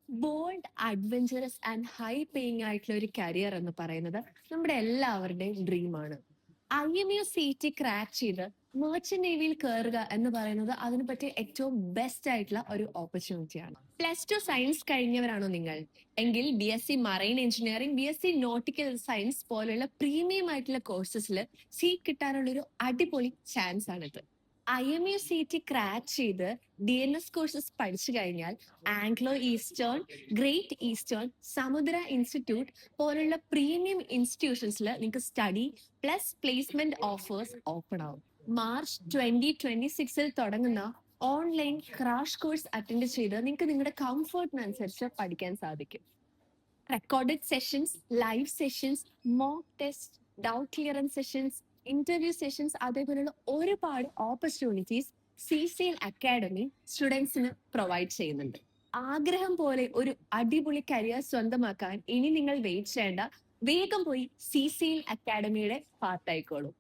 Bold, adventurous and high paying ആയിട്ടുള്ള ഒരു career എന്ന് പറയുന്നത് നമ്മുടെ എല്ലാവരുടെയും ഡ്രീമാണ്. IMU CET ക്രാക്ക് ചെയ്ത് മെർച്ചന്റ് നേവിയിൽ കയറുക എന്ന് പറയുന്നത് അതിനെ പറ്റിയ ഏറ്റവും ബെസ്റ്റ് ആയിട്ടുള്ള ഒരു ഓപ്പർച്യൂണിറ്റിയാണ്. +2 സയൻസ് കഴിഞ്ഞവരാണോ നിങ്ങൾ എങ്കിൽ BSc marine engineering, BSc nautical science പോലെയുള്ള പ്രീമിയം ആയിട്ടുള്ള കോഴ്സസിൽ സീറ്റ് കിട്ടാനുള്ള ഒരു അടിപൊളി ചാൻസ് ആണിത്. IMU CET ക്രാക്ക് ചെയ്ത് DNS കോഴ്സസ് പഠിച്ചു കഴിഞ്ഞാൽ ആംഗ്ലോ ഈസ്റ്റേൺ, ഗ്രേറ്റ് ഈസ്റ്റേൺ, സമുദ്ര ഇൻസ്റ്റിറ്റ്യൂട്ട് പോലുള്ള പ്രീമിയം ഇൻസ്റ്റിറ്റ്യൂഷൻസിൽ നിങ്ങൾക്ക് study plus placement offers open ആവും. മാർച്ച് 2026 തുടങ്ങുന്ന ഓൺലൈൻ ക്രാഷ് കോഴ്സ് അറ്റൻഡ് ചെയ്ത് നിങ്ങൾക്ക് നിങ്ങളുടെ കംഫർട്ടിനനുസരിച്ച് പഠിക്കാൻ സാധിക്കും. Recorded sessions, live sessions, mock test, doubt clearance sessions, interview sessions, അതേപോലെയുള്ള ഒരുപാട് ഓപ്പർച്യൂണിറ്റീസ് CCL അക്കാഡമി സ്റ്റുഡൻസിന് പ്രൊവൈഡ് ചെയ്യുന്നുണ്ട്. ആഗ്രഹം പോലെ ഒരു അടിപൊളി കരിയർ സ്വന്തമാക്കാൻ ഇനി നിങ്ങൾ വെയിറ്റ് ചെയ്യേണ്ട, വേഗം പോയി CCL അക്കാഡമിയുടെ പാർട്ടായിക്കോളൂ.